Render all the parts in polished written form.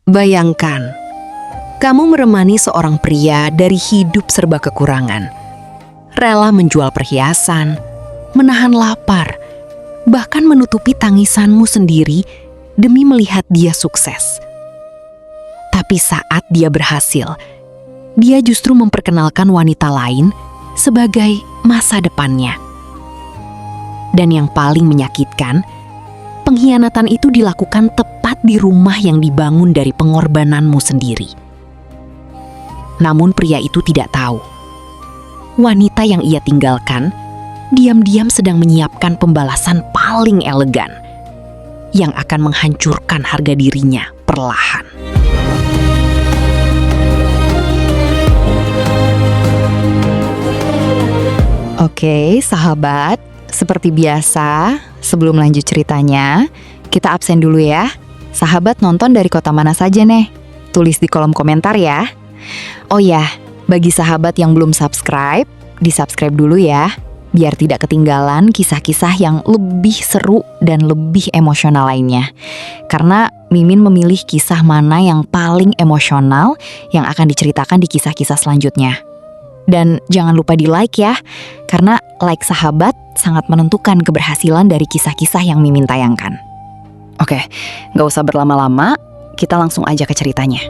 Bayangkan, kamu menemani seorang pria dari hidup serba kekurangan. Rela menjual perhiasan, menahan lapar, bahkan menutupi tangisanmu sendiri demi melihat dia sukses. Tapi saat dia berhasil, dia justru memperkenalkan wanita lain sebagai masa depannya. Dan yang paling menyakitkan, pengkhianatan itu dilakukan tepat di rumah yang dibangun dari pengorbananmu sendiri. Namun pria itu tidak tahu, wanita yang ia tinggalkan diam-diam sedang menyiapkan pembalasan paling elegan yang akan menghancurkan harga dirinya perlahan. Oke, sahabat, seperti biasa, sebelum lanjut ceritanya, kita absen dulu ya. Sahabat nonton dari kota mana saja nih? Tulis di kolom komentar ya. Oh ya, bagi sahabat yang belum subscribe, di-subscribe dulu ya, biar tidak ketinggalan kisah-kisah yang lebih seru dan lebih emosional lainnya. Karena Mimin memilih kisah mana yang paling emosional yang akan diceritakan di kisah-kisah selanjutnya. Dan jangan lupa di-like ya, karena like sahabat sangat menentukan keberhasilan dari kisah-kisah yang Mimin tayangkan. Oke, gak usah berlama-lama, kita langsung aja ke ceritanya.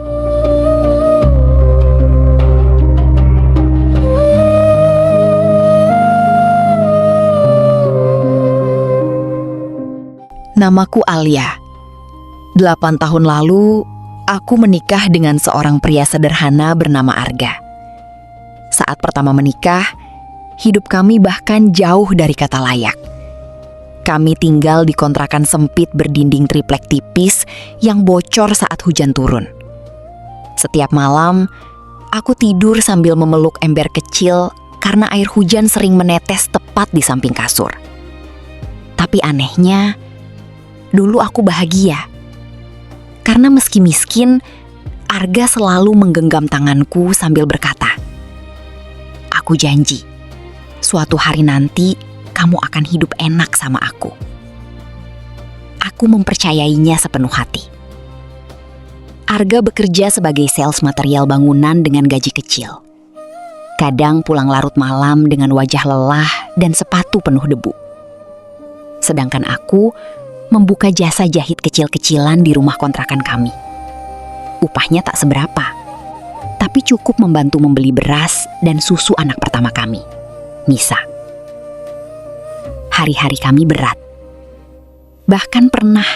Namaku Alia. 8 tahun lalu, aku menikah dengan seorang pria sederhana bernama Arga. Saat pertama menikah, hidup kami bahkan jauh dari kata layak. Kami tinggal di kontrakan sempit berdinding triplek tipis yang bocor saat hujan turun. Setiap malam, aku tidur sambil memeluk ember kecil karena air hujan sering menetes tepat di samping kasur. Tapi anehnya, dulu aku bahagia. Karena meski miskin, Arga selalu menggenggam tanganku sambil berkata, "Aku janji, suatu hari nanti kamu akan hidup enak sama aku." Aku mempercayainya sepenuh hati. Arga bekerja sebagai sales material bangunan dengan gaji kecil. Kadang pulang larut malam dengan wajah lelah dan sepatu penuh debu. Sedangkan aku membuka jasa jahit kecil-kecilan di rumah kontrakan kami. Upahnya tak seberapa, tapi cukup membantu membeli beras dan susu anak pertama kami, Nisa. Hari-hari kami berat. Bahkan pernah,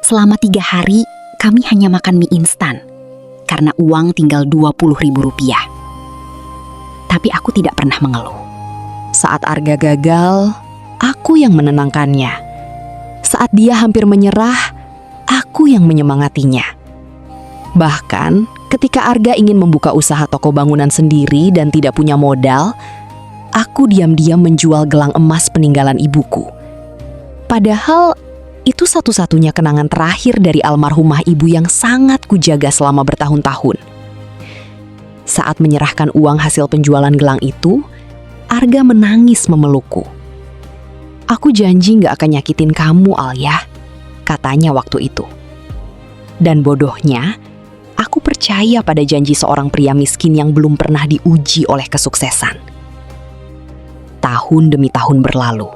selama 3 hari kami hanya makan mie instan, karena uang tinggal Rp20.000. Tapi aku tidak pernah mengeluh. Saat Arga gagal, aku yang menenangkannya. Saat dia hampir menyerah, aku yang menyemangatinya. Bahkan, ketika Arga ingin membuka usaha toko bangunan sendiri dan tidak punya modal, aku diam-diam menjual gelang emas peninggalan ibuku. Padahal, itu satu-satunya kenangan terakhir dari almarhumah ibu yang sangat kujaga selama bertahun-tahun. Saat menyerahkan uang hasil penjualan gelang itu, Arga menangis memelukku. "Aku janji gak akan nyakitin kamu, Alia," katanya waktu itu. Dan bodohnya, aku percaya pada janji seorang pria miskin yang belum pernah diuji oleh kesuksesan. Tahun demi tahun berlalu.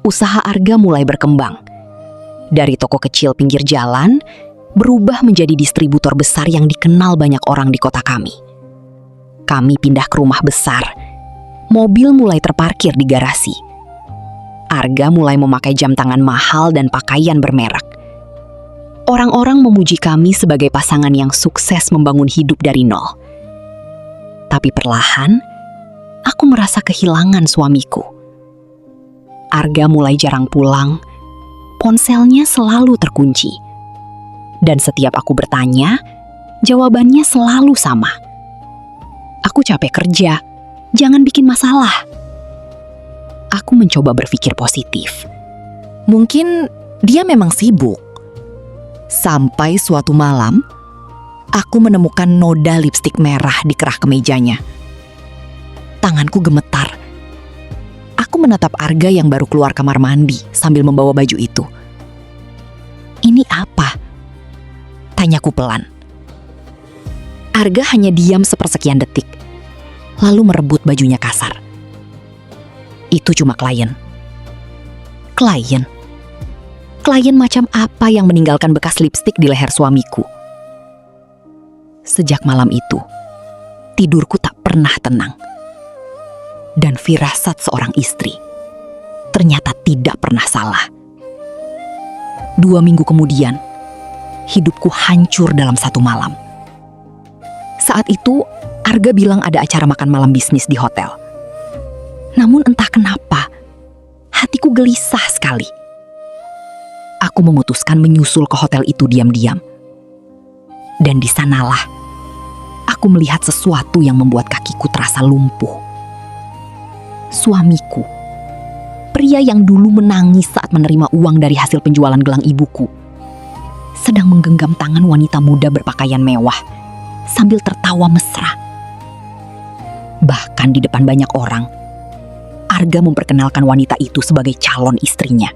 Usaha Arga mulai berkembang. Dari toko kecil pinggir jalan, berubah menjadi distributor besar yang dikenal banyak orang di kota kami. Kami pindah ke rumah besar. Mobil mulai terparkir di garasi. Arga mulai memakai jam tangan mahal dan pakaian bermerek. Orang-orang memuji kami sebagai pasangan yang sukses membangun hidup dari nol. Tapi perlahan, aku merasa kehilangan suamiku. Arga mulai jarang pulang, ponselnya selalu terkunci. Dan setiap aku bertanya, jawabannya selalu sama. "Aku capek kerja, jangan bikin masalah." Aku mencoba berpikir positif. Mungkin dia memang sibuk. Sampai suatu malam, aku menemukan noda lipstik merah di kerah kemejanya. Tanganku gemetar. Aku menatap Arga yang baru keluar kamar mandi sambil membawa baju itu. Ini apa? Tanyaku pelan. Arga hanya diam sepersekian detik, lalu merebut bajunya kasar. Itu cuma klien. Klien? Klien macam apa yang meninggalkan bekas lipstik di leher suamiku? Sejak malam itu, tidurku tak pernah tenang. Dan firasat seorang istri ternyata tidak pernah salah. 2 minggu kemudian, hidupku hancur dalam satu malam. Saat itu, Arga bilang ada acara makan malam bisnis di hotel. Namun entah kenapa, hatiku gelisah sekali. Aku memutuskan menyusul ke hotel itu diam-diam. Dan di sanalah, aku melihat sesuatu yang membuat kakiku terasa lumpuh. Suamiku, pria yang dulu menangis saat menerima uang dari hasil penjualan gelang ibuku, sedang menggenggam tangan wanita muda berpakaian mewah sambil tertawa mesra. Bahkan di depan banyak orang, Arga memperkenalkan wanita itu sebagai calon istrinya.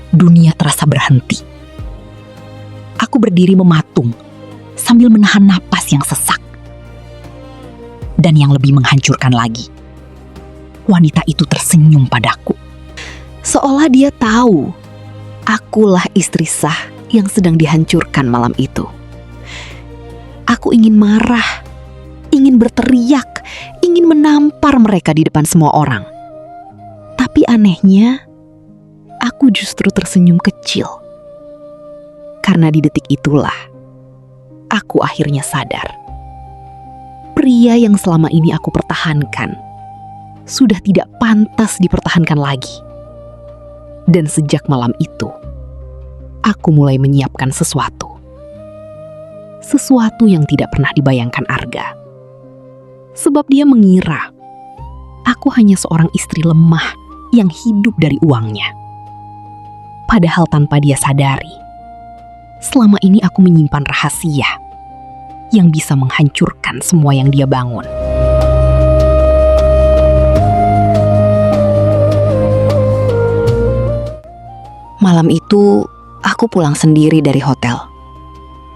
Dunia terasa berhenti. Aku berdiri mematung sambil menahan napas yang sesak. Dan yang lebih menghancurkan lagi, wanita itu tersenyum padaku. Seolah dia tahu akulah istri sah yang sedang dihancurkan malam itu. Aku ingin marah, ingin berteriak, ingin menampar mereka di depan semua orang. Tapi anehnya, aku justru tersenyum kecil. Karena di detik itulah, aku akhirnya sadar. Pria yang selama ini aku pertahankan sudah tidak pantas dipertahankan lagi. Dan sejak malam itu, aku mulai menyiapkan sesuatu. Sesuatu yang tidak pernah dibayangkan Arga. Sebab dia mengira aku hanya seorang istri lemah yang hidup dari uangnya. Padahal tanpa dia sadari, selama ini aku menyimpan rahasia yang bisa menghancurkan semua yang dia bangun. Malam itu, aku pulang sendiri dari hotel.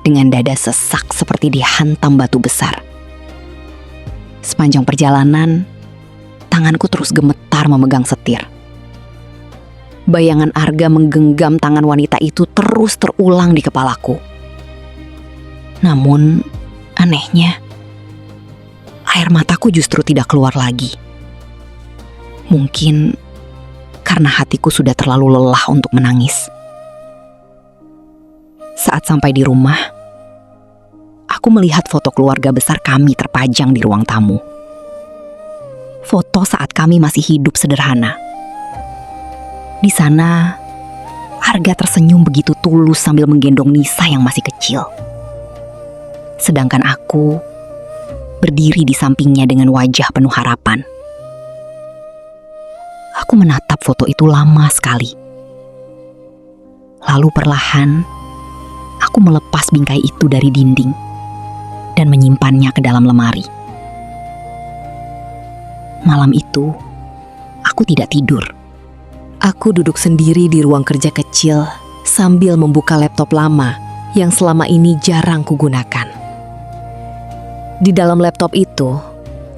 Dengan dada sesak seperti dihantam batu besar. Sepanjang perjalanan, tanganku terus gemetar memegang setir. Bayangan Arga menggenggam tangan wanita itu terus terulang di kepalaku. Namun, anehnya, air mataku justru tidak keluar lagi. Mungkin karena hatiku sudah terlalu lelah untuk menangis. Saat sampai di rumah, aku melihat foto keluarga besar kami terpajang di ruang tamu. Foto saat kami masih hidup sederhana. Di sana, Arga tersenyum begitu tulus sambil menggendong Nisa yang masih kecil. Sedangkan aku berdiri di sampingnya dengan wajah penuh harapan. Aku menatap foto itu lama sekali. Lalu perlahan, aku melepas bingkai itu dari dinding dan menyimpannya ke dalam lemari. Malam itu, aku tidak tidur. Aku duduk sendiri di ruang kerja kecil sambil membuka laptop lama yang selama ini jarang kugunakan. Di dalam laptop itu,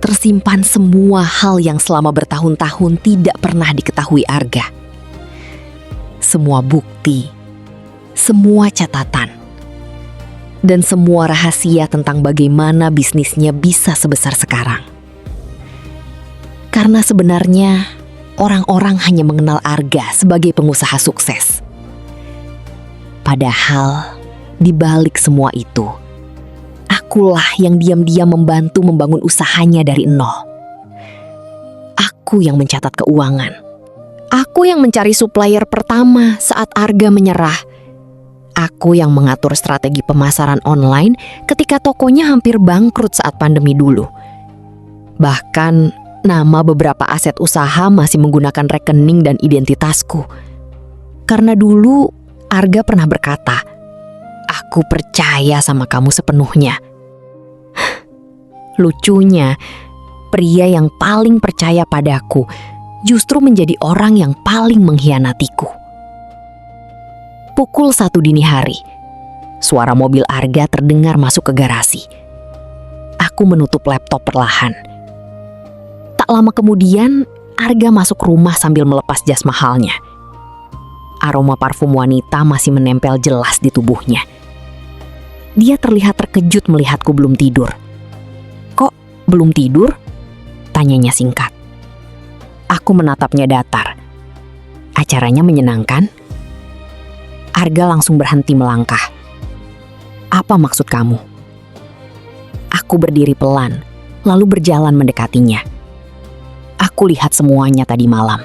tersimpan semua hal yang selama bertahun-tahun tidak pernah diketahui Arga. Semua bukti, semua catatan, dan semua rahasia tentang bagaimana bisnisnya bisa sebesar sekarang. Karena sebenarnya orang-orang hanya mengenal Arga sebagai pengusaha sukses. Padahal di balik semua itu, akulah yang diam-diam membantu membangun usahanya dari nol. Aku yang mencatat keuangan. Aku yang mencari supplier pertama saat Arga menyerah. Aku yang mengatur strategi pemasaran online ketika tokonya hampir bangkrut saat pandemi dulu. Bahkan nama beberapa aset usaha masih menggunakan rekening dan identitasku. Karena dulu Arga pernah berkata, "Aku percaya sama kamu sepenuhnya." Lucunya, pria yang paling percaya padaku justru menjadi orang yang paling mengkhianatiku. Pukul 1 dini hari, Suara mobil Arga terdengar masuk ke garasi. Aku menutup laptop perlahan. Tak lama kemudian, Arga masuk rumah sambil melepas jas mahalnya. Aroma parfum wanita masih menempel jelas di tubuhnya. Dia terlihat terkejut melihatku belum tidur. "Kok belum tidur?" tanyanya singkat. Aku menatapnya datar. "Acaranya menyenangkan?" Arga langsung berhenti melangkah. "Apa maksud kamu?" Aku berdiri pelan, lalu berjalan mendekatinya. Aku lihat semuanya tadi malam.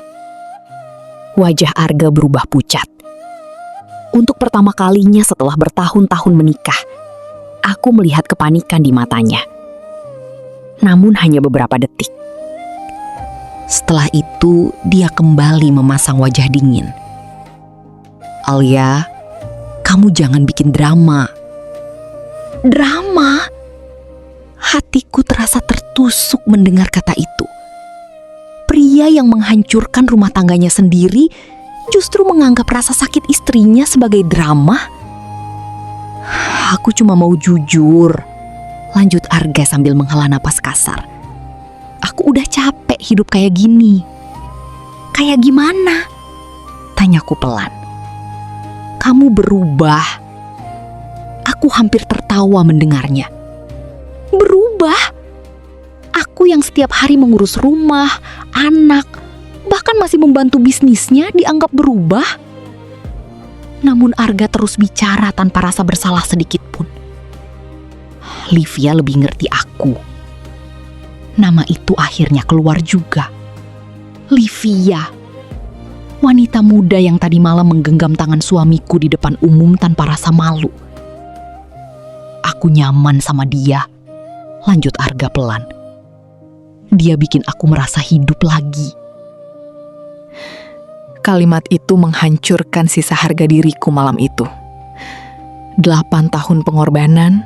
Wajah Arga berubah pucat. Untuk pertama kalinya setelah bertahun-tahun menikah, aku melihat kepanikan di matanya. Namun hanya beberapa detik. Setelah itu, dia kembali memasang wajah dingin. "Alia, kamu jangan bikin drama." "Drama?" Hatiku terasa tertusuk mendengar kata itu. Pria yang menghancurkan rumah tangganya sendiri justru menganggap rasa sakit istrinya sebagai drama. "Aku cuma mau jujur," lanjut Arga sambil menghela napas kasar. "Aku udah capek hidup kayak gini." "Kayak gimana?" tanyaku pelan. "Kamu berubah." Aku hampir tertawa mendengarnya. Berubah? Aku yang setiap hari mengurus rumah, anak, bahkan masih membantu bisnisnya dianggap berubah? Namun Arga terus bicara tanpa rasa bersalah sedikit pun. Livia lebih ngerti aku. Nama itu akhirnya keluar juga. Livia. Wanita muda yang tadi malam menggenggam tangan suamiku di depan umum tanpa rasa malu. "Aku nyaman sama dia," lanjut Arga pelan. "Dia bikin aku merasa hidup lagi." Kalimat itu menghancurkan sisa harga diriku malam itu. 8 tahun pengorbanan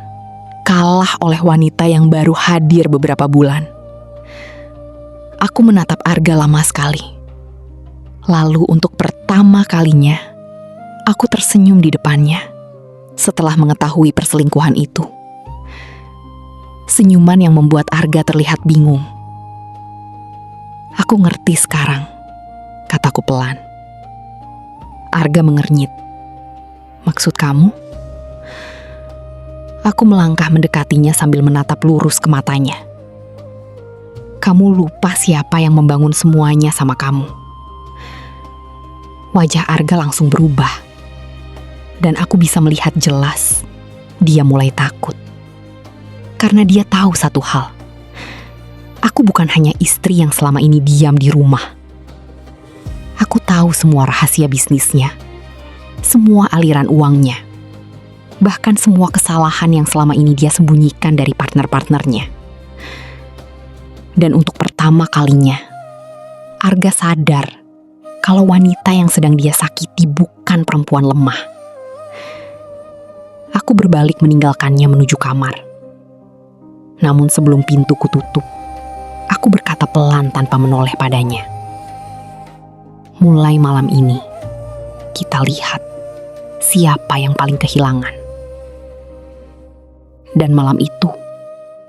kalah oleh wanita yang baru hadir beberapa bulan. Aku menatap Arga lama sekali. Lalu untuk pertama kalinya, aku tersenyum di depannya setelah mengetahui perselingkuhan itu. Senyuman yang membuat Arga terlihat bingung. "Aku ngerti sekarang," kataku pelan. Arga mengernyit. "Maksud kamu?" Aku melangkah mendekatinya sambil menatap lurus ke matanya. "Kamu lupa siapa yang membangun semuanya sama kamu." Wajah Arga langsung berubah. Dan aku bisa melihat jelas, dia mulai takut. Karena dia tahu satu hal. Aku bukan hanya istri yang selama ini diam di rumah. Aku tahu semua rahasia bisnisnya, semua aliran uangnya, bahkan semua kesalahan yang selama ini dia sembunyikan dari partner-partnernya. Dan untuk pertama kalinya, Arga sadar kalau wanita yang sedang dia sakiti bukan perempuan lemah. Aku berbalik meninggalkannya menuju kamar. Namun sebelum pintu kututup, aku berkata pelan tanpa menoleh padanya. "Mulai malam ini, kita lihat siapa yang paling kehilangan." Dan malam itu,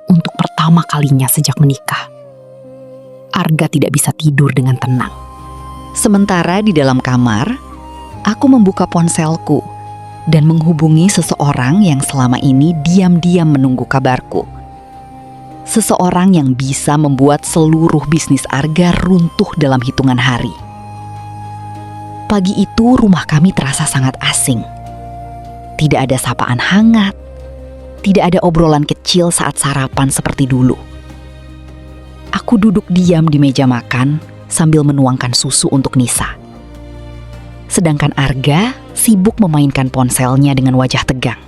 untuk pertama kalinya sejak menikah, Arga tidak bisa tidur dengan tenang. Sementara di dalam kamar, aku membuka ponselku dan menghubungi seseorang yang selama ini diam-diam menunggu kabarku. Seseorang yang bisa membuat seluruh bisnis Arga runtuh dalam hitungan hari. Pagi itu rumah kami terasa sangat asing. Tidak ada sapaan hangat, tidak ada obrolan kecil saat sarapan seperti dulu. Aku duduk diam di meja makan sambil menuangkan susu untuk Nisa. Sedangkan Arga sibuk memainkan ponselnya dengan wajah tegang.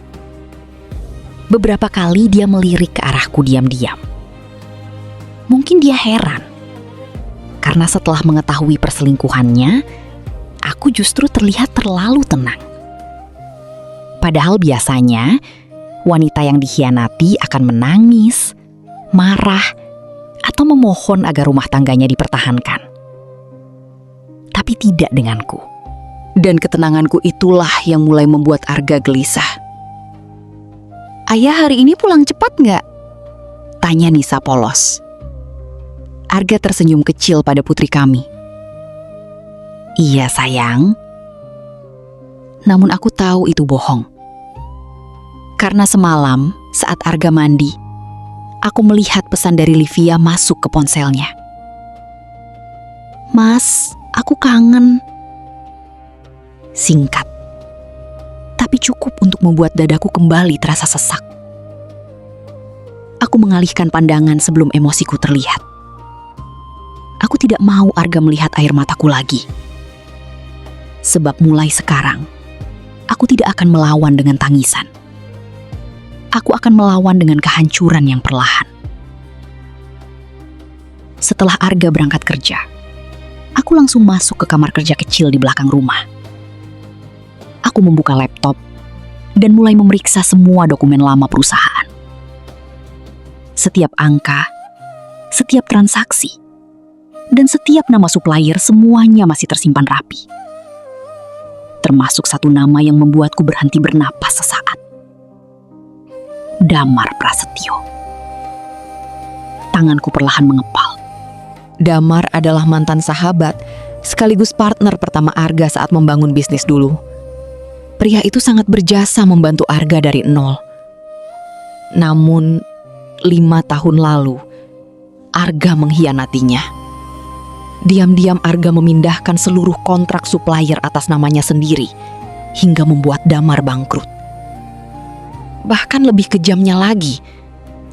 Beberapa kali dia melirik ke arahku diam-diam. Mungkin dia heran, karena setelah mengetahui perselingkuhannya, aku justru terlihat terlalu tenang. Padahal biasanya, wanita yang dikhianati akan menangis, marah, atau memohon agar rumah tangganya dipertahankan. Tapi tidak denganku. Dan ketenanganku itulah yang mulai membuat Arga gelisah. Ayah hari ini pulang cepat nggak? Tanya Nisa polos. Arga tersenyum kecil pada putri kami. Iya sayang. Namun aku tahu itu bohong. Karena semalam saat Arga mandi, aku melihat pesan dari Livia masuk ke ponselnya. Mas, aku kangen. Singkat, tapi cukup untuk membuat dadaku kembali terasa sesak. Aku mengalihkan pandangan sebelum emosiku terlihat. Aku tidak mau Arga melihat air mataku lagi. Sebab mulai sekarang, aku tidak akan melawan dengan tangisan. Aku akan melawan dengan kehancuran yang perlahan. Setelah Arga berangkat kerja, aku langsung masuk ke kamar kerja kecil di belakang rumah. Aku membuka laptop dan mulai memeriksa semua dokumen lama perusahaan. Setiap angka, setiap transaksi, dan setiap nama supplier semuanya masih tersimpan rapi. Termasuk satu nama yang membuatku berhenti bernapas sesaat. Damar Prasetyo. Tanganku perlahan mengepal. Damar adalah mantan sahabat, sekaligus partner pertama Arga saat membangun bisnis dulu. Pria itu sangat berjasa membantu Arga dari nol. Namun, 5 tahun lalu, Arga mengkhianatinya. Diam-diam Arga memindahkan seluruh kontrak supplier atas namanya sendiri, hingga membuat Damar bangkrut. Bahkan lebih kejamnya lagi,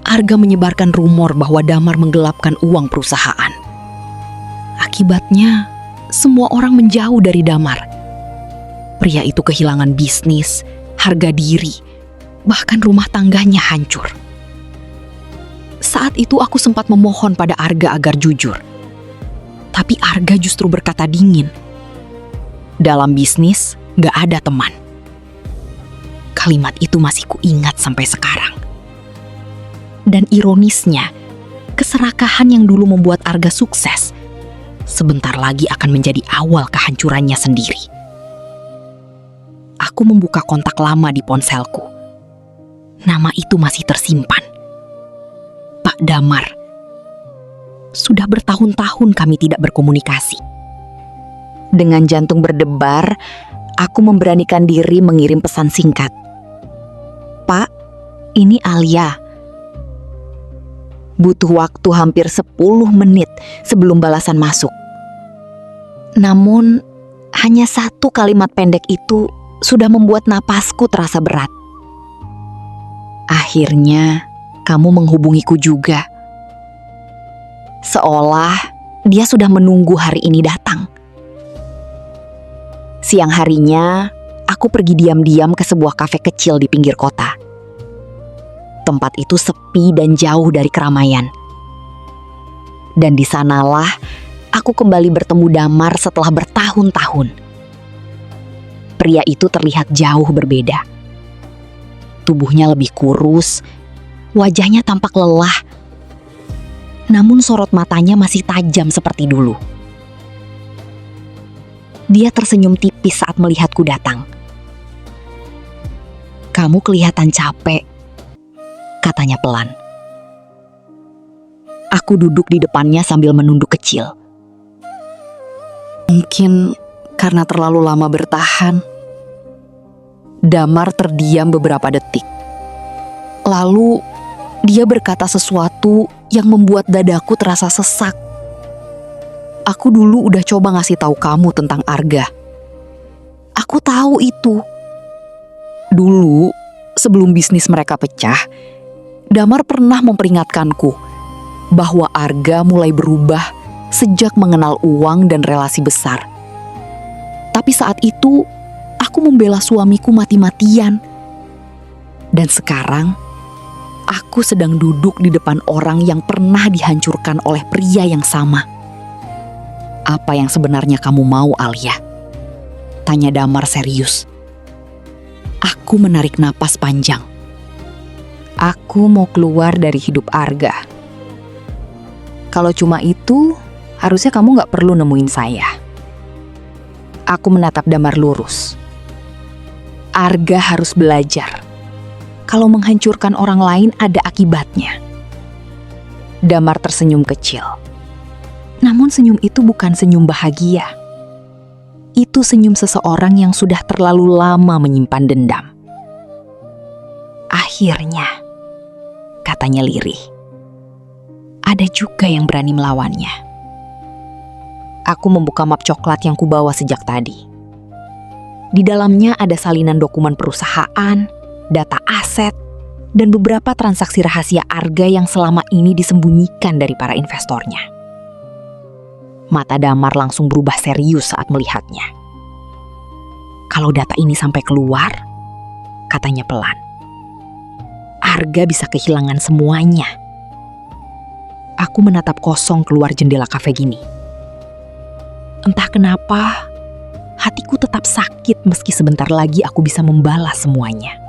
Arga menyebarkan rumor bahwa Damar menggelapkan uang perusahaan. Akibatnya, semua orang menjauh dari Damar. Pria itu kehilangan bisnis, harga diri, bahkan rumah tangganya hancur. Saat itu aku sempat memohon pada Arga agar jujur. Tapi Arga justru berkata dingin. Dalam bisnis, gak ada teman. Kalimat itu masih kuingat sampai sekarang. Dan ironisnya, keserakahan yang dulu membuat Arga sukses, sebentar lagi akan menjadi awal kehancurannya sendiri. Aku membuka kontak lama di ponselku. Nama itu masih tersimpan. Pak Damar. Sudah bertahun-tahun kami tidak berkomunikasi. Dengan jantung berdebar, aku memberanikan diri mengirim pesan singkat. Pak, ini Alia. Butuh waktu hampir 10 menit sebelum balasan masuk. Namun, hanya satu kalimat pendek itu sudah membuat napasku terasa berat. Akhirnya, kamu menghubungiku juga. Seolah dia sudah menunggu hari ini datang. Siang harinya, aku pergi diam-diam ke sebuah kafe kecil di pinggir kota. Tempat itu sepi dan jauh dari keramaian. Dan di sanalah aku kembali bertemu Damar setelah bertahun-tahun. Pria itu terlihat jauh berbeda. Tubuhnya lebih kurus, wajahnya tampak lelah. Namun sorot matanya masih tajam seperti dulu. Dia tersenyum tipis saat melihatku datang. Kamu kelihatan capek, katanya pelan. Aku duduk di depannya sambil menunduk kecil. Mungkin karena terlalu lama bertahan. Damar terdiam beberapa detik. Lalu dia berkata sesuatu yang membuat dadaku terasa sesak. Aku dulu udah coba ngasih tahu kamu tentang Arga. Aku tahu itu. Dulu, sebelum bisnis mereka pecah, Damar pernah memperingatkanku bahwa Arga mulai berubah sejak mengenal uang dan relasi besar. Tapi saat itu, aku membela suamiku mati-matian. Dan sekarang, aku sedang duduk di depan orang yang pernah dihancurkan oleh pria yang sama. Apa yang sebenarnya kamu mau, Alia? Tanya Damar serius. Aku menarik napas panjang. Aku mau keluar dari hidup Arga. Kalau cuma itu, harusnya kamu gak perlu nemuin saya. Aku menatap Damar lurus. Arga harus belajar. kalau menghancurkan orang lain ada akibatnya. Damar tersenyum kecil. Namun senyum itu bukan senyum bahagia. Itu senyum seseorang yang sudah terlalu lama menyimpan dendam. Akhirnya, katanya lirih, ada juga yang berani melawannya. Aku membuka map coklat yang kubawa sejak tadi. Di dalamnya ada salinan dokumen perusahaan, data aset, dan beberapa transaksi rahasia Arga yang selama ini disembunyikan dari para investornya. Mata Damar langsung berubah serius saat melihatnya. Kalau data ini sampai keluar, katanya pelan, Arga bisa kehilangan semuanya. Aku menatap kosong keluar jendela kafe gini. Entah kenapa, hatiku tetap sakit meski sebentar lagi aku bisa membalas semuanya.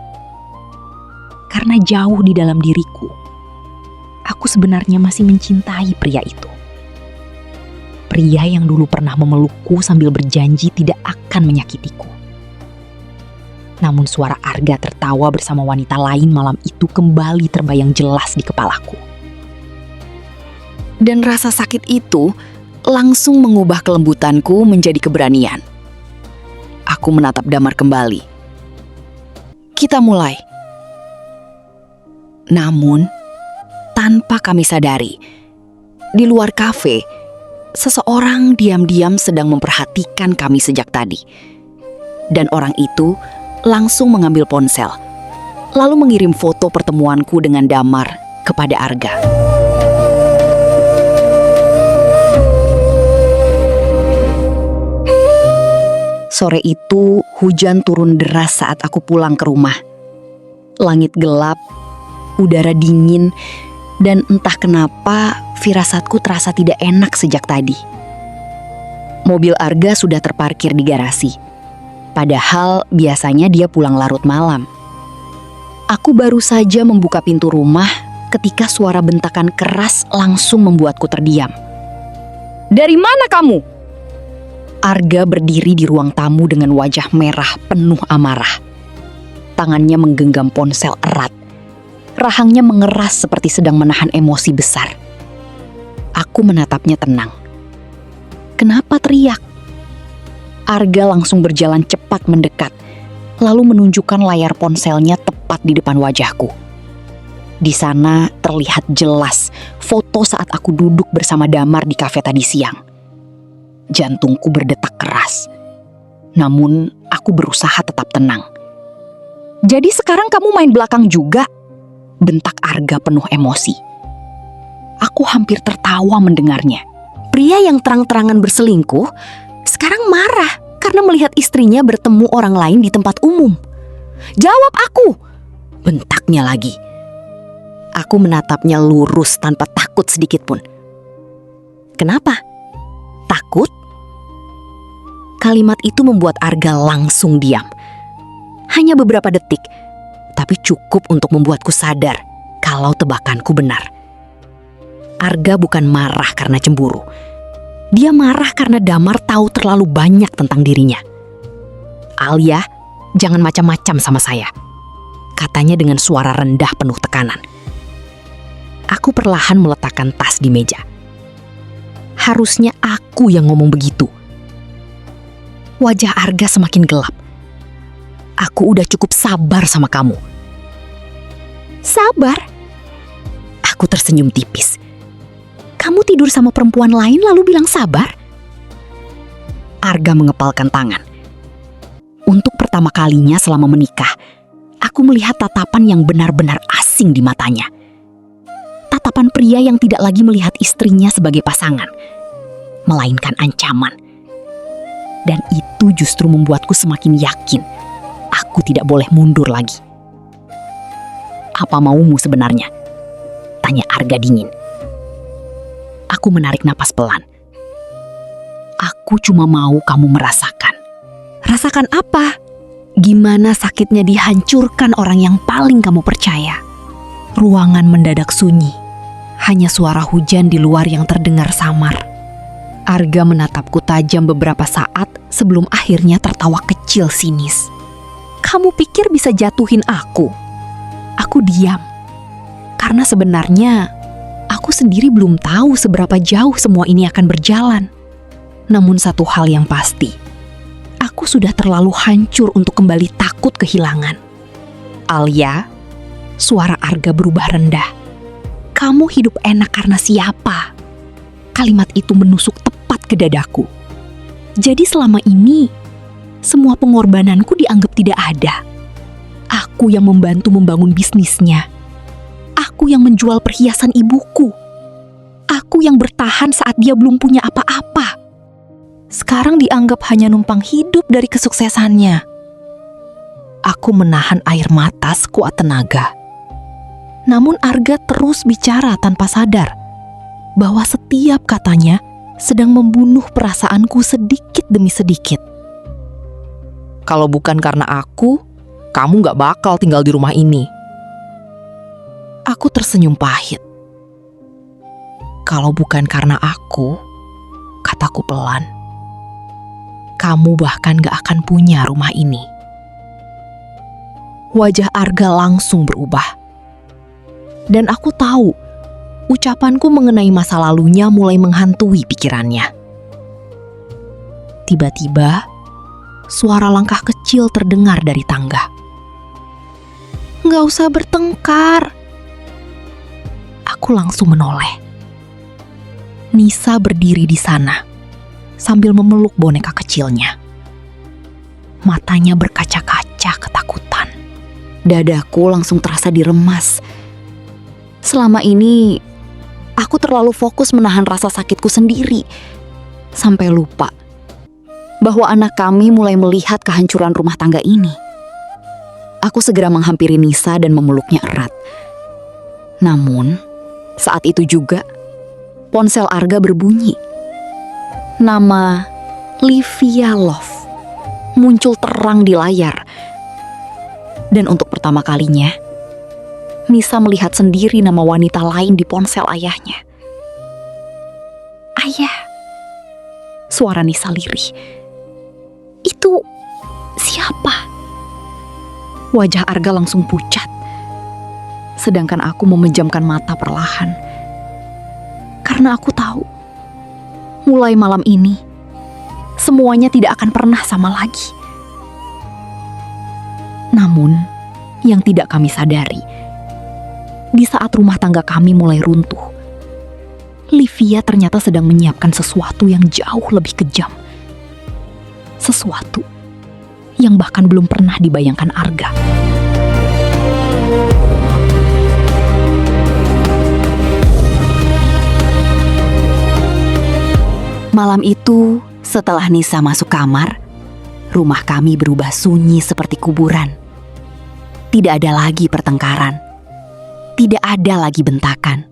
Karena jauh di dalam diriku, aku sebenarnya masih mencintai pria itu. Pria yang dulu pernah memelukku sambil berjanji tidak akan menyakitiku. Namun suara Arga tertawa bersama wanita lain malam itu kembali terbayang jelas di kepalaku. Dan rasa sakit itu langsung mengubah kelembutanku menjadi keberanian. Aku menatap Damar kembali. Kita mulai. Namun, tanpa kami sadari, di luar kafe, seseorang diam-diam sedang memperhatikan kami sejak tadi. Dan orang itu langsung mengambil ponsel, lalu mengirim foto pertemuanku dengan Damar kepada Arga. Sore itu, hujan turun deras saat aku pulang ke rumah. Langit gelap, udara dingin, dan entah kenapa firasatku terasa tidak enak sejak tadi. Mobil Arga sudah terparkir di garasi. Padahal biasanya dia pulang larut malam. Aku baru saja membuka pintu rumah ketika suara bentakan keras langsung membuatku terdiam. Dari mana kamu? Arga berdiri di ruang tamu dengan wajah merah penuh amarah. Tangannya menggenggam ponsel erat. Rahangnya mengeras seperti sedang menahan emosi besar. Aku menatapnya tenang. Kenapa teriak? Arga langsung berjalan cepat mendekat, lalu menunjukkan layar ponselnya tepat di depan wajahku. Di sana terlihat jelas foto saat aku duduk bersama Damar di kafe tadi siang. Jantungku berdetak keras. Namun aku berusaha tetap tenang. Jadi sekarang kamu main belakang juga? Bentak Arga penuh emosi. Aku hampir tertawa mendengarnya. Pria yang terang-terangan berselingkuh sekarang marah karena melihat istrinya bertemu orang lain di tempat umum. Jawab aku! Bentaknya lagi. Aku menatapnya lurus tanpa takut sedikit pun. Kenapa? Takut? Kalimat itu membuat Arga langsung diam. Hanya beberapa detik, tapi cukup untuk membuatku sadar kalau tebakanku benar. Arga bukan marah karena cemburu. Dia marah karena Damar tahu terlalu banyak tentang dirinya. Alia, jangan macam-macam sama saya, katanya dengan suara rendah penuh tekanan. Aku perlahan meletakkan tas di meja. Harusnya aku yang ngomong begitu. Wajah Arga semakin gelap. Aku udah cukup sabar sama kamu. Sabar? Aku tersenyum tipis. Kamu tidur sama perempuan lain lalu bilang sabar? Arga mengepalkan tangan. Untuk pertama kalinya selama menikah, aku melihat tatapan yang benar-benar asing di matanya. Tatapan pria yang tidak lagi melihat istrinya sebagai pasangan, melainkan ancaman. Dan itu justru membuatku semakin yakin aku tidak boleh mundur lagi. Apa maumu sebenarnya? Tanya Arga dingin. Aku menarik napas pelan. Aku cuma mau kamu merasakan. Rasakan apa? Gimana sakitnya dihancurkan orang yang paling kamu percaya? Ruangan mendadak sunyi. Hanya suara hujan di luar yang terdengar samar. Arga menatapku tajam beberapa saat sebelum akhirnya tertawa kecil sinis. Kamu pikir bisa jatuhin aku? Aku diam. Karena sebenarnya aku sendiri belum tahu seberapa jauh semua ini akan berjalan. Namun satu hal yang pasti, aku sudah terlalu hancur untuk kembali takut kehilangan. Alia, suara Arga berubah rendah. Kamu hidup enak karena siapa? Kalimat itu menusuk tepat ke dadaku. Jadi selama ini, semua pengorbananku dianggap tidak ada. Aku yang membantu membangun bisnisnya. Aku yang menjual perhiasan ibuku. Aku yang bertahan saat dia belum punya apa-apa. Sekarang dianggap hanya numpang hidup dari kesuksesannya. Aku menahan air mata sekuat tenaga. Namun Arga terus bicara tanpa sadar bahwa setiap katanya sedang membunuh perasaanku sedikit demi sedikit. Kalau bukan karena aku, kamu gak bakal tinggal di rumah ini. Aku tersenyum pahit. Kalau bukan karena aku, kataku pelan, kamu bahkan gak akan punya rumah ini. Wajah Arga langsung berubah. Dan aku tahu, ucapanku mengenai masa lalunya mulai menghantui pikirannya. Tiba-tiba, suara langkah kecil terdengar dari tangga. Nggak usah bertengkar. Aku langsung menoleh. Nisa berdiri di sana, sambil memeluk boneka kecilnya. Matanya berkaca-kaca ketakutan. Dadaku langsung terasa diremas. Selama ini, aku terlalu fokus menahan rasa sakitku sendiri, sampai lupa bahwa anak kami mulai melihat kehancuran rumah tangga ini. Aku segera menghampiri Nisa dan memeluknya erat. Namun, saat itu juga, ponsel Arga berbunyi. Nama Livia Love muncul terang di layar. Dan untuk pertama kalinya, Nisa melihat sendiri nama wanita lain di ponsel ayahnya. Ayah, suara Nisa lirih. Itu siapa? Wajah Arga langsung pucat. Sedangkan aku memejamkan mata perlahan. Karena aku tahu, mulai malam ini, semuanya tidak akan pernah sama lagi. Namun, yang tidak kami sadari, di saat rumah tangga kami mulai runtuh, Livia ternyata sedang menyiapkan sesuatu yang jauh lebih kejam. Sesuatu yang bahkan belum pernah dibayangkan Arga. Malam itu, setelah Nisa masuk kamar, rumah kami berubah sunyi seperti kuburan. Tidak ada lagi pertengkaran. Tidak ada lagi bentakan.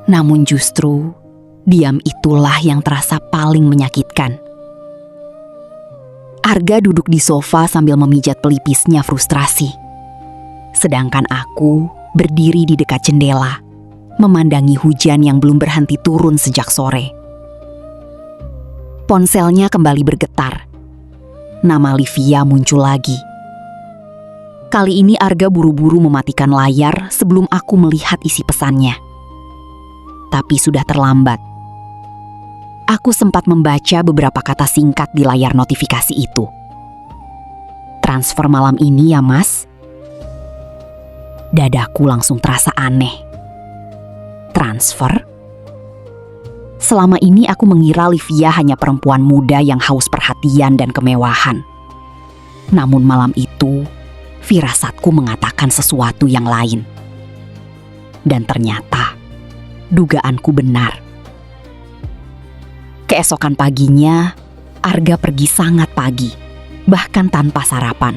Namun justru, diam itulah yang terasa paling menyakitkan. Arga duduk di sofa sambil memijat pelipisnya frustrasi. Sedangkan aku berdiri di dekat jendela, memandangi hujan yang belum berhenti turun sejak sore. Ponselnya kembali bergetar. Nama Livia muncul lagi. Kali ini Arga buru-buru mematikan layar sebelum aku melihat isi pesannya. Tapi sudah terlambat. Aku sempat membaca beberapa kata singkat di layar notifikasi itu. Transfer malam ini ya, Mas? Dadaku langsung terasa aneh. Transfer? Selama ini aku mengira Livia hanya perempuan muda yang haus perhatian dan kemewahan. Namun malam itu, firasatku mengatakan sesuatu yang lain. Dan ternyata, dugaanku benar. Keesokan paginya, Arga pergi sangat pagi, bahkan tanpa sarapan.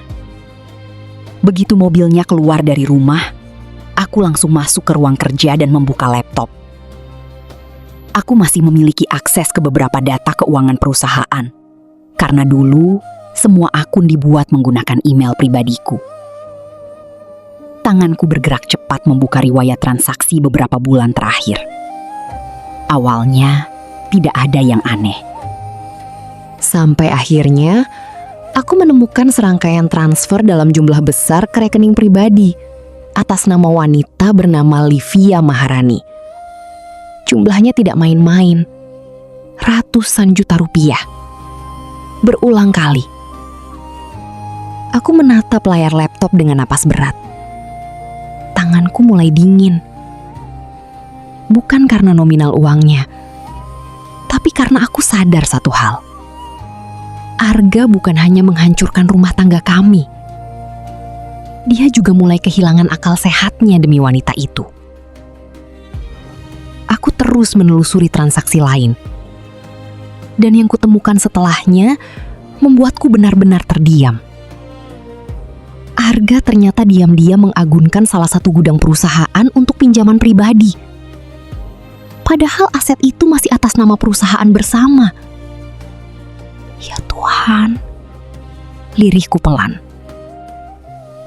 Begitu mobilnya keluar dari rumah, aku langsung masuk ke ruang kerja dan membuka laptop. Aku masih memiliki akses ke beberapa data keuangan perusahaan, karena dulu semua akun dibuat menggunakan email pribadiku. Tanganku bergerak cepat membuka riwayat transaksi beberapa bulan terakhir. Awalnya, tidak ada yang aneh. Sampai akhirnya, aku menemukan serangkaian transfer dalam jumlah besar ke rekening pribadi, atas nama wanita bernama Livia Maharani. Jumlahnya tidak main-main, ratusan juta rupiah. Berulang kali, aku menatap layar laptop dengan napas berat. Tanganku mulai dingin. Bukan karena nominal uangnya, tapi karena aku sadar satu hal. Arga bukan hanya menghancurkan rumah tangga kami. Dia juga mulai kehilangan akal sehatnya demi wanita itu. Aku terus menelusuri transaksi lain. Dan yang kutemukan setelahnya membuatku benar-benar terdiam. Arga ternyata diam-diam mengagunkan salah satu gudang perusahaan untuk pinjaman pribadi. Padahal aset itu masih atas nama perusahaan bersama. Ya Tuhan, lirihku pelan.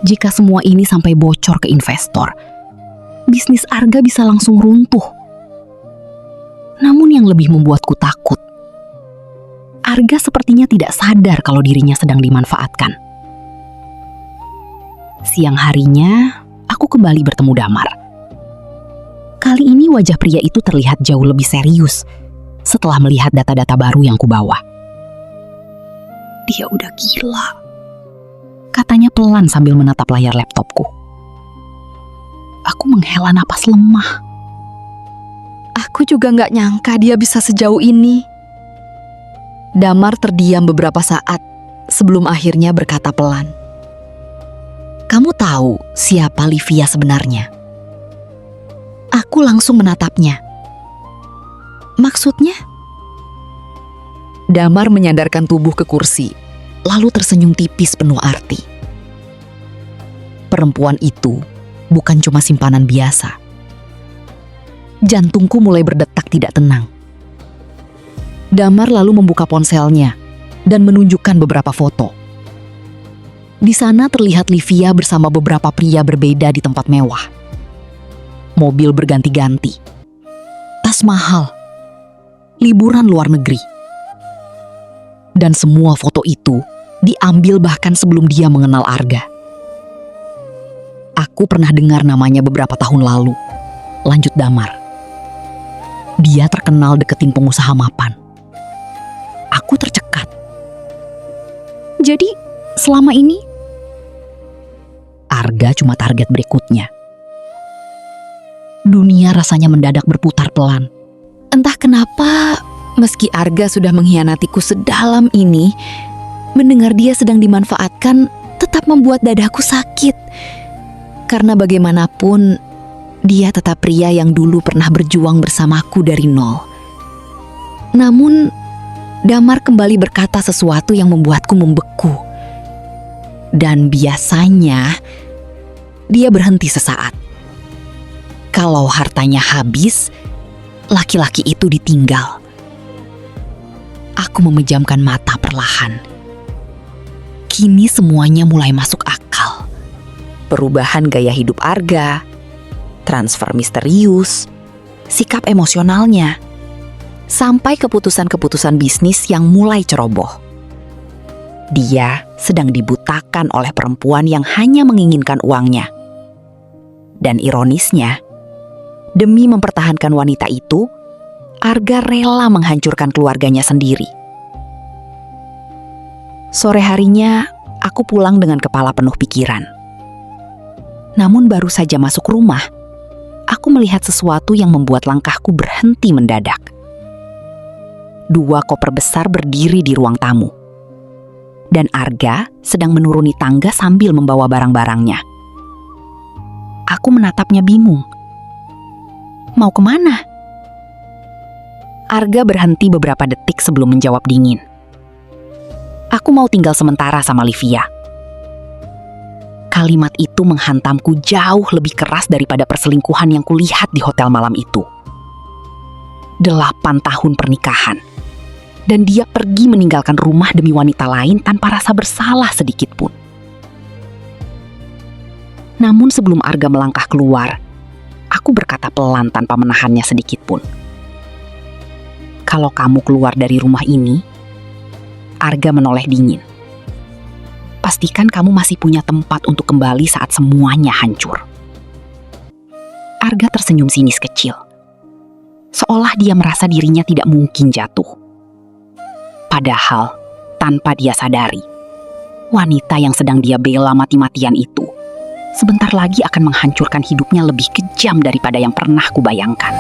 Jika semua ini sampai bocor ke investor, bisnis Arga bisa langsung runtuh. Namun yang lebih membuatku takut, Arga sepertinya tidak sadar kalau dirinya sedang dimanfaatkan. Siang harinya, aku kembali bertemu Damar. Kali ini wajah pria itu terlihat jauh lebih serius setelah melihat data-data baru yang kubawa. Dia udah gila, katanya pelan sambil menatap layar laptopku. Aku menghela napas lemah. Aku juga gak nyangka dia bisa sejauh ini. Damar terdiam beberapa saat sebelum akhirnya berkata pelan. Kamu tahu siapa Livia sebenarnya? Aku langsung menatapnya. Maksudnya? Damar menyandarkan tubuh ke kursi, lalu tersenyum tipis penuh arti. Perempuan itu bukan cuma simpanan biasa. Jantungku mulai berdetak tidak tenang. Damar lalu membuka ponselnya dan menunjukkan beberapa foto. Di sana terlihat Livia bersama beberapa pria berbeda di tempat mewah. Mobil berganti-ganti, tas mahal, liburan luar negeri. Dan semua foto itu diambil bahkan sebelum dia mengenal Arga. Aku pernah dengar namanya beberapa tahun lalu, lanjut Damar. Dia terkenal deketin pengusaha mapan. Aku tercekat. Jadi selama ini Arga cuma target berikutnya. Dunia rasanya mendadak berputar pelan. Entah kenapa, meski Arga sudah mengkhianatiku sedalam ini, mendengar dia sedang dimanfaatkan tetap membuat dadaku sakit. Karena bagaimanapun, dia tetap pria yang dulu pernah berjuang bersamaku dari nol. Namun, Damar kembali berkata sesuatu yang membuatku membeku. Dan biasanya, dia berhenti sesaat. Kalau hartanya habis, laki-laki itu ditinggal. Aku memejamkan mata perlahan. Kini semuanya mulai masuk akal. Perubahan gaya hidup Arga, transfer misterius, sikap emosionalnya, sampai keputusan-keputusan bisnis yang mulai ceroboh. Dia sedang dibutakan oleh perempuan yang hanya menginginkan uangnya. Dan ironisnya, demi mempertahankan wanita itu, Arga rela menghancurkan keluarganya sendiri. Sore harinya, aku pulang dengan kepala penuh pikiran. Namun baru saja masuk rumah, aku melihat sesuatu yang membuat langkahku berhenti mendadak. 2 koper besar berdiri di ruang tamu. Dan Arga sedang menuruni tangga sambil membawa barang-barangnya. Aku menatapnya bingung. Mau kemana? Arga berhenti beberapa detik sebelum menjawab dingin. Aku mau tinggal sementara sama Livia. Kalimat itu menghantamku jauh lebih keras daripada perselingkuhan yang kulihat di hotel malam itu. 8 tahun pernikahan. Dan dia pergi meninggalkan rumah demi wanita lain tanpa rasa bersalah sedikit pun. Namun sebelum Arga melangkah keluar, aku berkata pelan tanpa menahannya sedikit pun. Kalau kamu keluar dari rumah ini, Arga menoleh dingin. Pastikan kamu masih punya tempat untuk kembali saat semuanya hancur. Arga tersenyum sinis kecil. Seolah dia merasa dirinya tidak mungkin jatuh. Padahal, tanpa dia sadari, wanita yang sedang dia bela mati-matian itu sebentar lagi akan menghancurkan hidupnya lebih kejam daripada yang pernah kubayangkan.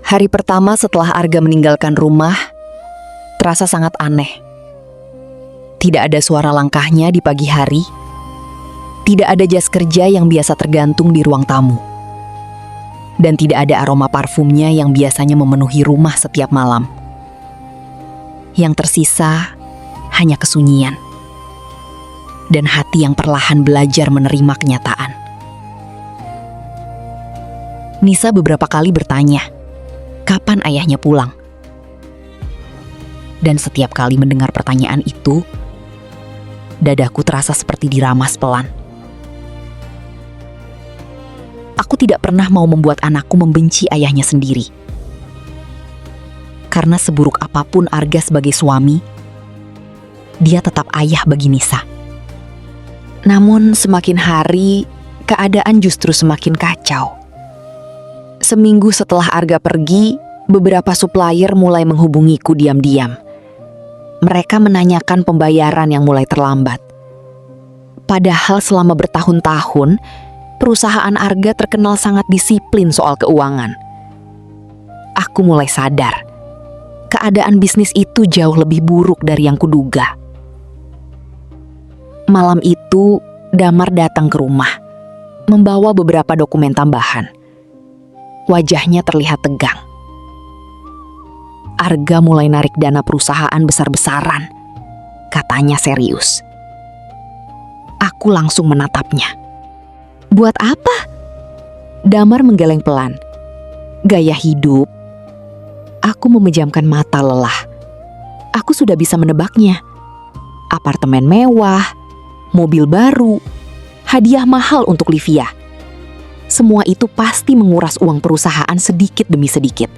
Hari pertama setelah Arga meninggalkan rumah, terasa sangat aneh. Tidak ada suara langkahnya di pagi hari. Tidak ada jas kerja yang biasa tergantung di ruang tamu. Dan tidak ada aroma parfumnya yang biasanya memenuhi rumah setiap malam. Yang tersisa hanya kesunyian. Dan hati yang perlahan belajar menerima kenyataan. Nisa beberapa kali bertanya, kapan ayahnya pulang? Dan setiap kali mendengar pertanyaan itu, dadaku terasa seperti diramas pelan. Aku tidak pernah mau membuat anakku membenci ayahnya sendiri. Karena seburuk apapun Arga sebagai suami, dia tetap ayah bagi Nisa. Namun semakin hari, keadaan justru semakin kacau. Seminggu setelah Arga pergi, beberapa supplier mulai menghubungiku diam-diam. Mereka menanyakan pembayaran yang mulai terlambat. Padahal selama bertahun-tahun, perusahaan Arga terkenal sangat disiplin soal keuangan. Aku mulai sadar, keadaan bisnis itu jauh lebih buruk dari yang kuduga. Malam itu, Damar datang ke rumah, membawa beberapa dokumen tambahan. Wajahnya terlihat tegang. Arga mulai narik dana perusahaan besar-besaran. Katanya serius. Aku langsung menatapnya. Buat apa? Damar menggeleng pelan. Gaya hidup. Aku memejamkan mata lelah. Aku sudah bisa menebaknya. Apartemen mewah, mobil baru, hadiah mahal untuk Livia. Semua itu pasti menguras uang perusahaan sedikit demi sedikit.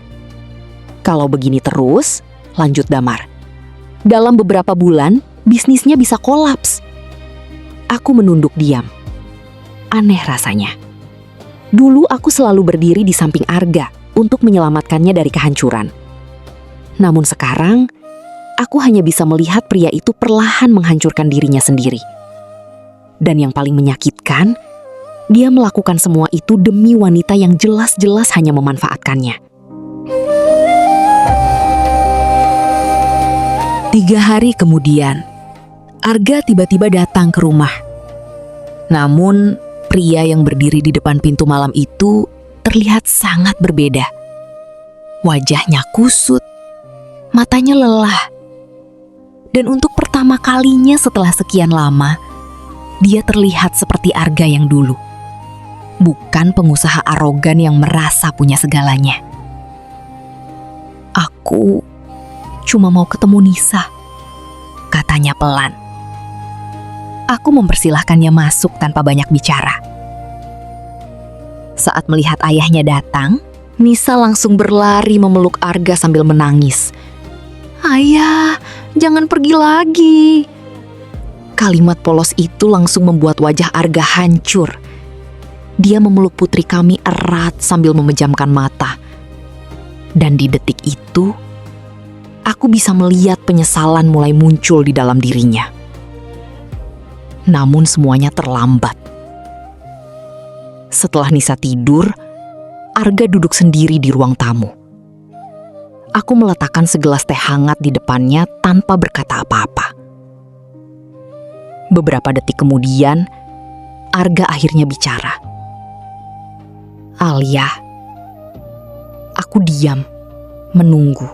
Kalau begini terus, lanjut Damar, dalam beberapa bulan bisnisnya bisa kolaps. Aku menunduk diam. Aneh rasanya. Dulu aku selalu berdiri di samping Arga untuk menyelamatkannya dari kehancuran. Namun sekarang, aku hanya bisa melihat pria itu perlahan menghancurkan dirinya sendiri. Dan yang paling menyakitkan, dia melakukan semua itu demi wanita yang jelas-jelas hanya memanfaatkannya. 3 hari kemudian, Arga tiba-tiba datang ke rumah. Namun, pria yang berdiri di depan pintu malam itu terlihat sangat berbeda. Wajahnya kusut, matanya lelah. Dan untuk pertama kalinya setelah sekian lama, dia terlihat seperti Arga yang dulu. Bukan pengusaha arogan yang merasa punya segalanya. Aku cuma mau ketemu Nisa, katanya pelan. Aku mempersilahkannya masuk tanpa banyak bicara. Saat melihat ayahnya datang, Nisa langsung berlari memeluk Arga sambil menangis. Ayah, jangan pergi lagi. Kalimat polos itu langsung membuat wajah Arga hancur. Dia memeluk putri kami erat sambil memejamkan mata. Dan di detik itu, aku bisa melihat penyesalan mulai muncul di dalam dirinya. Namun semuanya terlambat. Setelah Nisa tidur, Arga duduk sendiri di ruang tamu. Aku meletakkan segelas teh hangat di depannya tanpa berkata apa-apa. Beberapa detik kemudian, Arga akhirnya bicara. Alia. Aku diam, menunggu.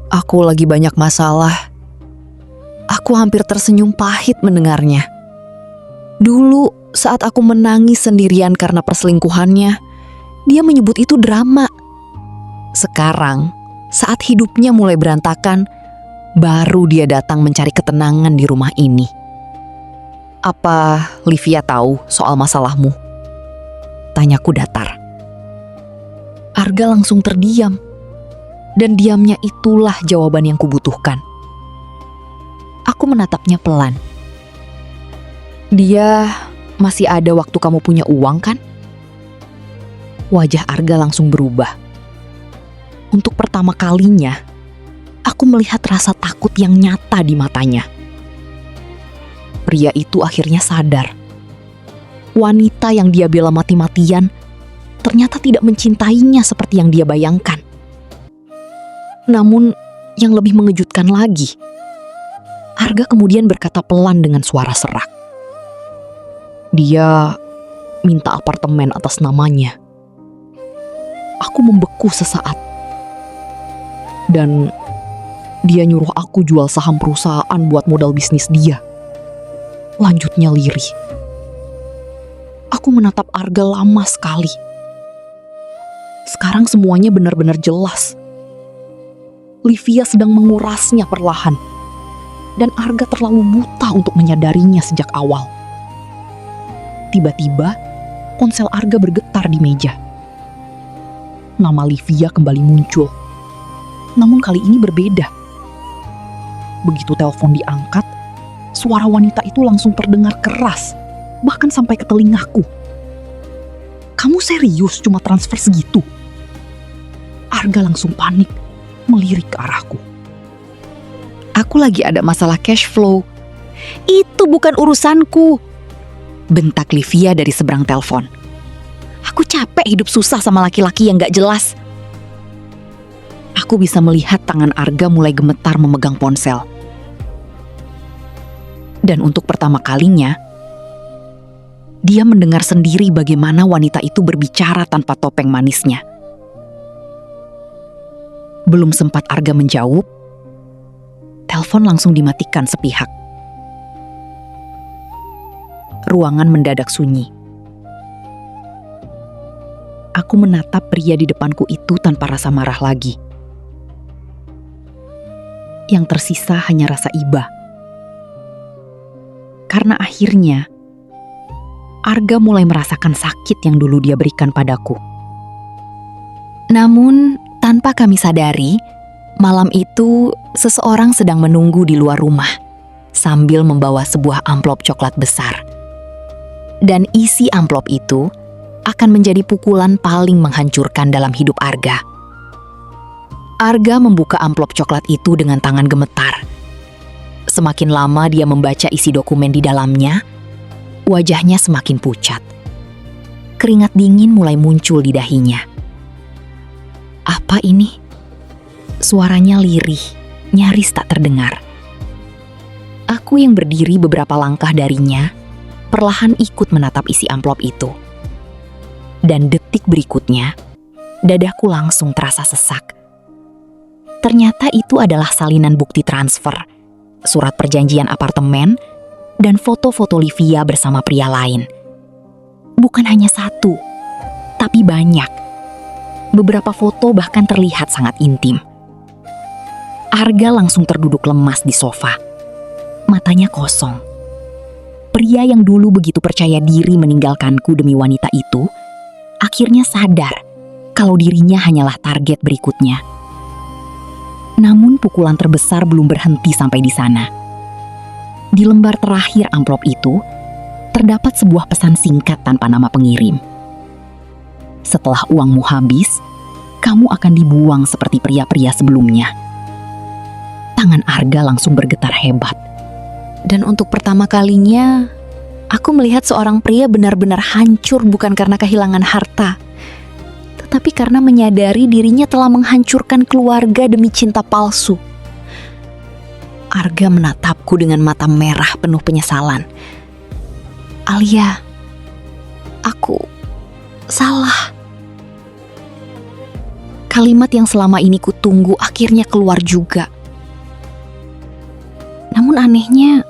Aku lagi banyak masalah. Aku hampir tersenyum pahit mendengarnya. Dulu, saat aku menangis sendirian karena perselingkuhannya, dia menyebut itu drama. Sekarang, saat hidupnya mulai berantakan, baru dia datang mencari ketenangan di rumah ini. Apa Livia tahu soal masalahmu? Tanyaku datar. Arga langsung terdiam. Dan diamnya itulah jawaban yang kubutuhkan. Aku menatapnya pelan. Dia masih ada waktu kamu punya uang kan? Wajah Arga langsung berubah. Untuk pertama kalinya, aku melihat rasa takut yang nyata di matanya. Pria itu akhirnya sadar. Wanita yang dia bela mati-matian ternyata tidak mencintainya seperti yang dia bayangkan. Namun, yang lebih mengejutkan lagi, Arga kemudian berkata pelan dengan suara serak. Dia minta apartemen atas namanya. Aku membeku sesaat. Dan dia nyuruh aku jual saham perusahaan buat modal bisnis dia. Lanjutnya lirih. Aku menatap Arga lama sekali. Sekarang semuanya benar-benar jelas. Livia sedang mengurasnya perlahan. Dan Arga terlalu buta untuk menyadarinya sejak awal. Tiba-tiba, ponsel Arga bergetar di meja. Nama Livia kembali muncul. Namun kali ini berbeda. Begitu telepon diangkat, suara wanita itu langsung terdengar keras, bahkan sampai ke telingaku. Kamu serius cuma transfer segitu? Arga langsung panik, melirik ke arahku. Aku lagi ada masalah cash flow. Itu bukan urusanku, bentak Livia dari seberang telepon. Aku capek hidup susah sama laki-laki yang gak jelas. Aku bisa melihat tangan Arga mulai gemetar memegang ponsel. Dan untuk pertama kalinya, dia mendengar sendiri bagaimana wanita itu berbicara tanpa topeng manisnya. Belum sempat Arga menjawab, telepon langsung dimatikan sepihak. Ruangan mendadak sunyi. Aku menatap pria di depanku itu tanpa rasa marah lagi. Yang tersisa hanya rasa iba. Karena akhirnya, Arga mulai merasakan sakit yang dulu dia berikan padaku. Namun, tanpa kami sadari, malam itu seseorang sedang menunggu di luar rumah, sambil membawa sebuah amplop coklat besar. Dan isi amplop itu akan menjadi pukulan paling menghancurkan dalam hidup Arga. Arga membuka amplop coklat itu dengan tangan gemetar. Semakin lama dia membaca isi dokumen di dalamnya, wajahnya semakin pucat. Keringat dingin mulai muncul di dahinya. Apa ini? Suaranya lirih, nyaris tak terdengar. Aku yang berdiri beberapa langkah darinya, perlahan ikut menatap isi amplop itu. Dan detik berikutnya, dadaku langsung terasa sesak. Ternyata itu adalah salinan bukti transfer, surat perjanjian apartemen, dan foto-foto Livia bersama pria lain. Bukan hanya satu, tapi banyak. Beberapa foto bahkan terlihat sangat intim. Arga langsung terduduk lemas di sofa. Matanya kosong. Pria yang dulu begitu percaya diri meninggalkanku demi wanita itu, akhirnya sadar kalau dirinya hanyalah target berikutnya. Namun pukulan terbesar belum berhenti sampai di sana. Di lembar terakhir amplop itu, terdapat sebuah pesan singkat tanpa nama pengirim. Setelah uangmu habis, kamu akan dibuang seperti pria-pria sebelumnya. Tangan Arga langsung bergetar hebat. Dan untuk pertama kalinya, aku melihat seorang pria benar-benar hancur bukan karena kehilangan harta, tetapi karena menyadari dirinya telah menghancurkan keluarga demi cinta palsu. Arga menatapku dengan mata merah penuh penyesalan. Alia, aku salah. Kalimat yang selama ini kutunggu akhirnya keluar juga. Namun anehnya,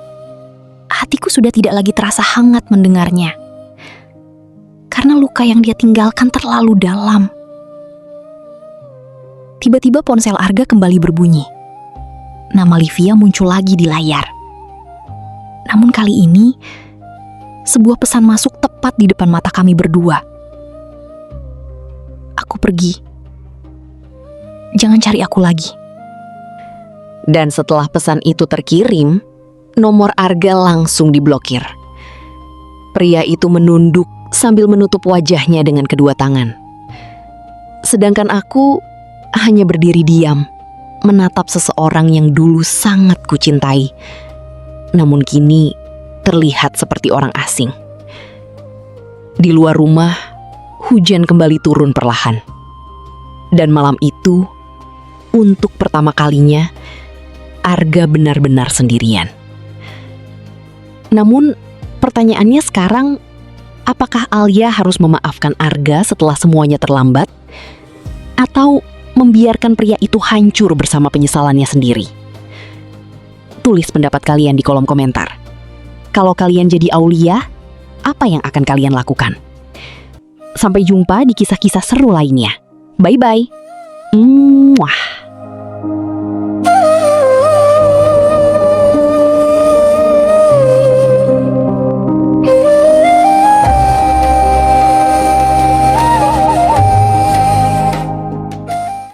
hatiku sudah tidak lagi terasa hangat mendengarnya. Karena luka yang dia tinggalkan terlalu dalam. Tiba-tiba ponsel Arga kembali berbunyi. Nama Livia muncul lagi di layar. Namun kali ini, sebuah pesan masuk tepat di depan mata kami berdua. Aku pergi. Jangan cari aku lagi. Dan setelah pesan itu terkirim, nomor Arga langsung diblokir. Pria itu menunduk sambil menutup wajahnya dengan kedua tangan. Sedangkan aku hanya berdiri diam, menatap seseorang yang dulu sangat kucintai, namun kini terlihat seperti orang asing. Di luar rumah, hujan kembali turun perlahan. Dan malam itu, untuk pertama kalinya, Arga benar-benar sendirian. Namun, pertanyaannya sekarang, apakah Alia harus memaafkan Arga setelah semuanya terlambat? Atau membiarkan pria itu hancur bersama penyesalannya sendiri? Tulis pendapat kalian di kolom komentar. Kalau kalian jadi Aulia, apa yang akan kalian lakukan? Sampai jumpa di kisah-kisah seru lainnya. Bye-bye. Mwah.